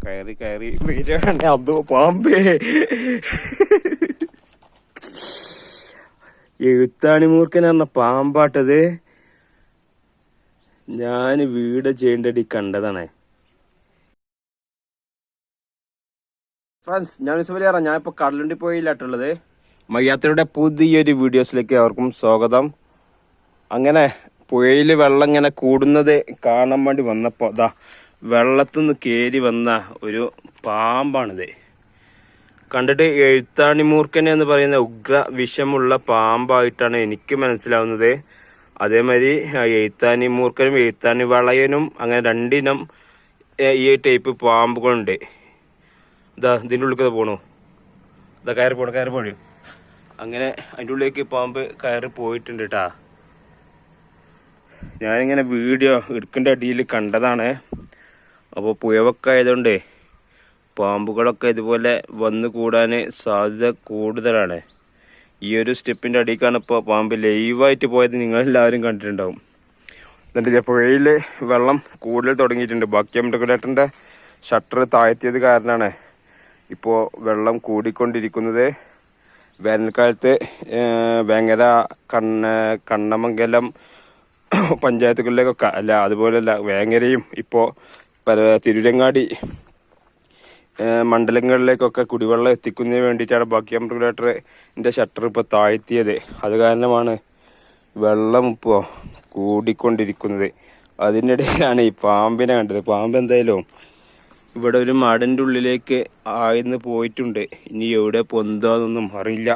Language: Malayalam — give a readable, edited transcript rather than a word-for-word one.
കയറി കയറി വരികയാണ്. അതോ പാമ്പേ, എഴുത്താണിമൂർഖൻ പറഞ്ഞ പാമ്പാട്ടത്. ഞാൻ വീട് ചെയ്യേണ്ടടി കണ്ടതാണ്. ഫ്രണ്ട്സ്, ഞാൻ പറയാം, ഞാൻ ഇപ്പൊ കടലുണ്ടി പോയില്ലാട്ടുള്ളത്. മയ്യാത്തയുടെ പുതിയൊരു വീഡിയോസിലേക്ക് അവർക്കും സ്വാഗതം. അങ്ങനെ പുഴയിൽ വെള്ളം ഇങ്ങനെ കൂടുന്നത് കാണാൻ വേണ്ടി വന്നപ്പോ വെള്ളത്തിൽ നിന്ന് കയറി വന്ന ഒരു പാമ്പാണിത്. കണ്ടിട്ട് എഴുത്താണിമൂർഖൻ എന്ന് പറയുന്ന ഉഗ്ര വിഷമുള്ള പാമ്പായിട്ടാണ് എനിക്ക് മനസ്സിലാവുന്നത്. അതേമാതിരി എഴുത്താണിമൂർഖനും എഴുത്താണി വളയനും അങ്ങനെ രണ്ടിനം ഈ ടൈപ്പ് പാമ്പുകളുണ്ട്. ഇതിൻ്റെ ഉള്ളിൽ പോണു, കയറി പോണു. അങ്ങനെ അതിൻ്റെ ഉള്ളിലേക്ക് പാമ്പ് കയറി പോയിട്ടുണ്ട് കേട്ടാ. ഞാനിങ്ങനെ വീഡിയോ എടുക്കേണ്ട അടിയിൽ കണ്ടതാണ്. അപ്പോൾ പുഴവൊക്കെ ആയതുകൊണ്ട് പാമ്പുകളൊക്കെ ഇതുപോലെ വന്നു കൂടാൻ സാധ്യത കൂടുതലാണ്. ഈ ഒരു സ്റ്റെപ്പിൻ്റെ അടിയിലേക്കാണ് ഇപ്പോൾ പാമ്പ് ലൈവായിട്ട് പോയത്. നിങ്ങളെല്ലാവരും കണ്ടിട്ടുണ്ടാവും. എന്നിട്ട് പുഴയിൽ വെള്ളം കൂടുതൽ തുടങ്ങിയിട്ടുണ്ട്. ബാക്കി റെഗുലേറ്ററിൻ്റെ ഷട്ടർ താഴ്ത്തിയത് കാരണമാണ് ഇപ്പോൾ വെള്ളം കൂടിക്കൊണ്ടിരിക്കുന്നത്. വേനൽക്കാലത്ത് വേങ്ങര, കണ്ണമംഗലം പഞ്ചായത്തുകളിലേക്കൊക്കെ അല്ല, അതുപോലെയല്ല വേങ്ങരയും ഇപ്പോൾ തിരുരങ്ങാടി മണ്ഡലങ്ങളിലേക്കൊക്കെ കുടിവെള്ളം എത്തിക്കുന്നതിന് വേണ്ടിയിട്ടാണ് ബാക്കി റെഗുലേറ്ററിൻ്റെ ഷട്ടർ ഇപ്പോൾ താഴ്ത്തിയത്. അത് കാരണമാണ് വെള്ളം ഇപ്പോൾ കൂടിക്കൊണ്ടിരിക്കുന്നത്. അതിനിടയിലാണ് ഈ പാമ്പിനെ കണ്ടത്. പാമ്പ് എന്തായാലും ഇവിടെ ഒരു മടൻ്റെ ഉള്ളിലേക്ക് ആയിന്ന് പോയിട്ടുണ്ട്. ഇനി എവിടെ പൊന്താന്നൊന്നും അറിയില്ല.